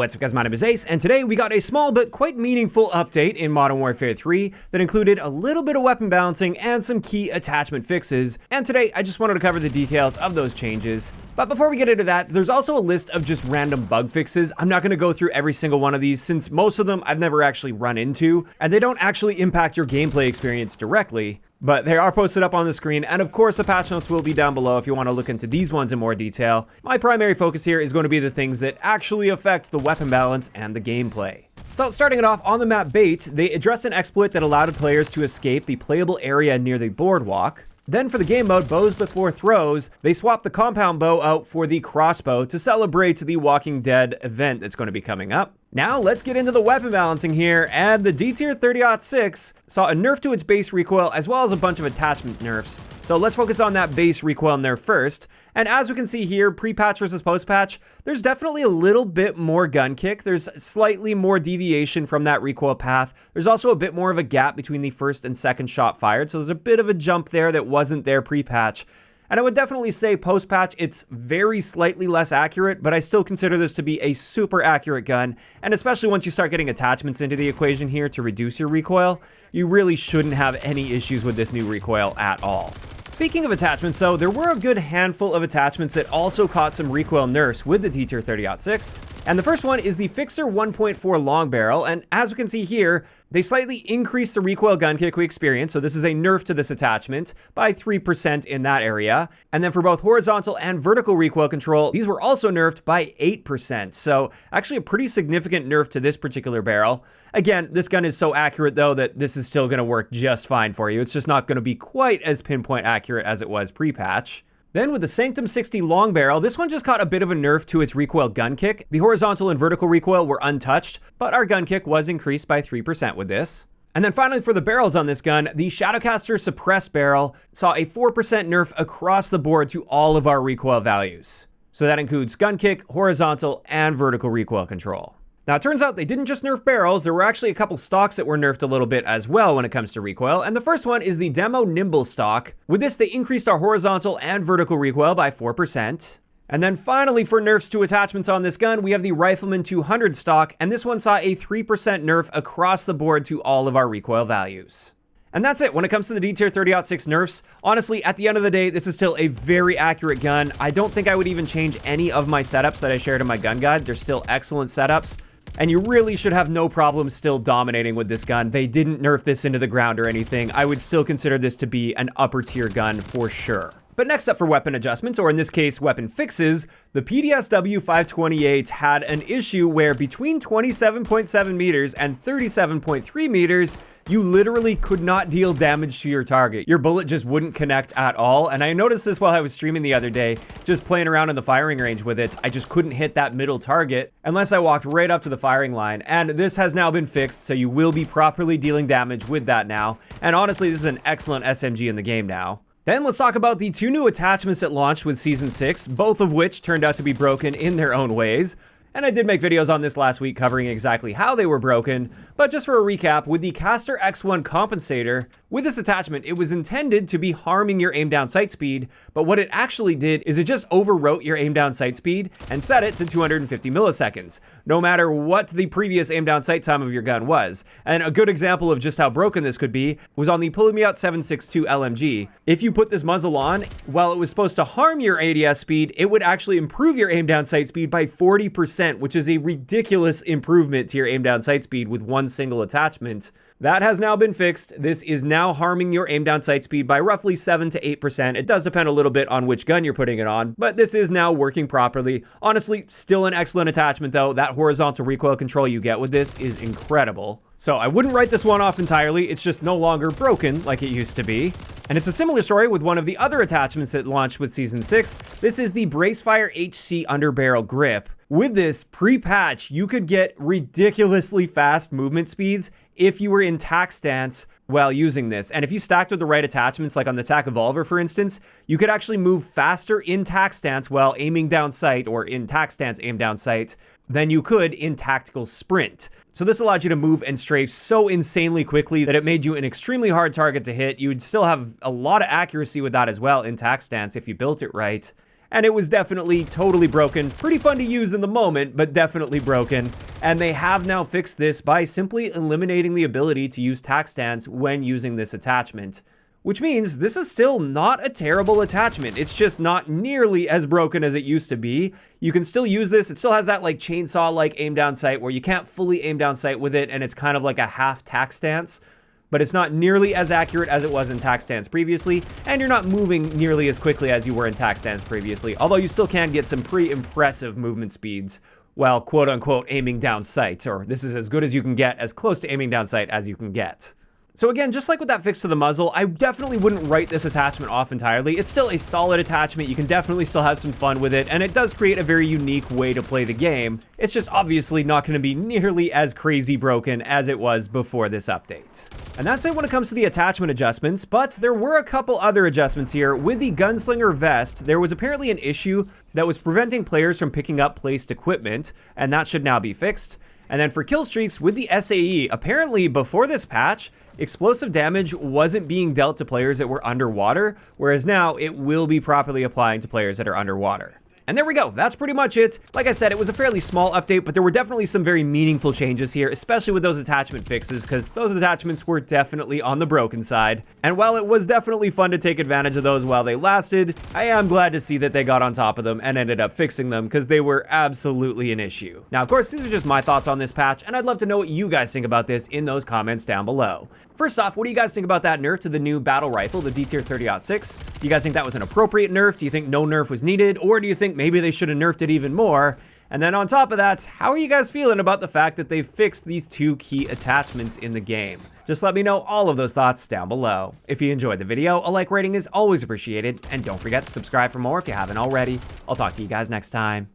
What's up guys, my name is Ace, and today we got a small but quite meaningful update in Modern Warfare 3 that included a little bit of weapon balancing and some key attachment fixes, and today I just wanted to cover the details of those changes. But before we get into that, there's also a list of just random bug fixes. I'm not going to go through every single one of these since most of them I've never actually run into, and they don't actually impact your gameplay experience directly. But they are posted up on the screen, and of course the patch notes will be down below if you want to look into these ones in more detail. My primary focus here is going to be the things that actually affect the weapon balance and the gameplay. So starting it off on the map Bait, they addressed an exploit that allowed players to escape the playable area near the boardwalk. Then for the game mode, Bows Before Throws, they swapped the compound bow out for the crossbow to celebrate the Walking Dead event that's going to be coming up. Now let's get into the weapon balancing here, and the DTIR 30-06 saw a nerf to its base recoil as well as a bunch of attachment nerfs. So let's focus on that base recoil nerf first. And as we can see here, pre-patch versus post-patch, there's definitely a little bit more gun kick. There's slightly more deviation from that recoil path. There's also a bit more of a gap between the first and second shot fired, so there's a bit of a jump there that wasn't there pre-patch. And I would definitely say post-patch, it's very slightly less accurate, but I still consider this to be a super accurate gun. And especially once you start getting attachments into the equation here to reduce your recoil, you really shouldn't have any issues with this new recoil at all. Speaking of attachments though, there were a good handful of attachments that also caught some recoil nerfs with the DTIR 30-06. And the first one is the Fixer 1.4 long barrel, and as we can see here, they slightly increased the recoil gun kick we experience, so this is a nerf to this attachment by 3% in that area. And then for both horizontal and vertical recoil control, these were also nerfed by 8%, so actually a pretty significant nerf to this particular barrel. Again, this gun is so accurate though that this is still going to work just fine for you. It's just not going to be quite as pinpoint accurate as it was pre-patch. Then with the Sanctum 60 long barrel, this one just caught a bit of a nerf to its recoil gun kick. The horizontal and vertical recoil were untouched, but our gun kick was increased by 3% with this. And then finally for the barrels on this gun, the Shadowcaster suppressed barrel saw a 4% nerf across the board to all of our recoil values. So that includes gun kick, horizontal, and vertical recoil control. Now, it turns out they didn't just nerf barrels, there were actually a couple stocks that were nerfed a little bit as well when it comes to recoil, and the first one is the Demo Nimble stock. With this, they increased our horizontal and vertical recoil by 4%. And then finally, for nerfs to attachments on this gun, we have the Rifleman 200 stock, and this one saw a 3% nerf across the board to all of our recoil values. And that's it when it comes to the DTIR 30-06 nerfs. Honestly, at the end of the day, this is still a very accurate gun. I don't think I would even change any of my setups that I shared in my gun guide. They're still excellent setups. And you really should have no problem still dominating with this gun. They didn't nerf this into the ground or anything. I would still consider this to be an upper tier gun for sure. But next up for weapon adjustments, or in this case, weapon fixes, the PDSW 528 had an issue where between 27.7 meters and 37.3 meters, you literally could not deal damage to your target. Your bullet just wouldn't connect at all. And I noticed this while I was streaming the other day, just playing around in the firing range with it. I just couldn't hit that middle target unless I walked right up to the firing line. And this has now been fixed, so you will be properly dealing damage with that now. And honestly, this is an excellent SMG in the game now. Then let's talk about the two new attachments that launched with Season 6, both of which turned out to be broken in their own ways. And I did make videos on this last week covering exactly how they were broken, but just for a recap, with the Caster-X1 compensator, with this attachment, it was intended to be harming your aim down sight speed, but what it actually did is it just overwrote your aim down sight speed and set it to 250 milliseconds, no matter what the previous aim down sight time of your gun was. And a good example of just how broken this could be was on the MWIII 7.62 LMG. If you put this muzzle on, while it was supposed to harm your ADS speed, it would actually improve your aim down sight speed by 40%, which is a ridiculous improvement to your aim down sight speed with one single attachment. That has now been fixed. This is now harming your aim down sight speed by roughly 7 to 8%. It does depend a little bit on which gun you're putting it on, but this is now working properly. Honestly, still an excellent attachment though. That horizontal recoil control you get with this is incredible. So I wouldn't write this one off entirely. It's just no longer broken like it used to be. And it's a similar story with one of the other attachments that launched with Season 6. This is the Bracefire-HC Underbarrel Grip. With this pre-patch, you could get ridiculously fast movement speeds if you were in tack stance while using this. And if you stacked with the right attachments, like on the TAC Evolver, for instance, you could actually move faster in tack stance while aiming down sight, or in tack stance aim down sight, than you could in tactical sprint. So this allowed you to move and strafe so insanely quickly that it made you an extremely hard target to hit. You would still have a lot of accuracy with that as well in tack stance if you built it right. and it was definitely totally broken. Pretty fun to use in the moment, but definitely broken. And they have now fixed this by simply eliminating the ability to use tack stance when using this attachment. Which means this is still not a terrible attachment. It's just not nearly as broken as it used to be. You can still use this. It still has that like chainsaw-like aim down sight where you can't fully aim down sight with it, and it's kind of like a half tack stance. But it's not nearly as accurate as it was in tack stance previously, and you're not moving nearly as quickly as you were in tack stance previously, although you still can get some pretty impressive movement speeds while quote-unquote aiming down sight, or this is as good as you can get, as close to aiming down sight as you can get. So again, just like with that fix to the muzzle, I definitely wouldn't write this attachment off entirely. It's still a solid attachment. You can definitely still have some fun with it, and it does create a very unique way to play the game. It's just obviously not going to be nearly as crazy broken as it was before this update. And that's it when it comes to the attachment adjustments, but there were a couple other adjustments here. With the Gunslinger vest, there was apparently an issue that was preventing players from picking up placed equipment, and that should now be fixed. And then for killstreaks with the SAE, apparently before this patch, explosive damage wasn't being dealt to players that were underwater, whereas now it will be properly applying to players that are underwater. And there we go, that's pretty much it. Like I said, it was a fairly small update, but there were definitely some very meaningful changes here, especially with those attachment fixes, because those attachments were definitely on the broken side. And while it was definitely fun to take advantage of those while they lasted, I am glad to see that they got on top of them and ended up fixing them, because they were absolutely an issue. Now, of course, these are just my thoughts on this patch, and I'd love to know what you guys think about this in those comments down below. First off, what do you guys think about that nerf to the new battle rifle, the DTIR 30-06? Do you guys think that was an appropriate nerf? Do you think no nerf was needed? Or do you think maybe they should have nerfed it even more? And then on top of that, how are you guys feeling about the fact that they've fixed these two key attachments in the game? Just let me know all of those thoughts down below. If you enjoyed the video, a like rating is always appreciated, and don't forget to subscribe for more if you haven't already. I'll talk to you guys next time.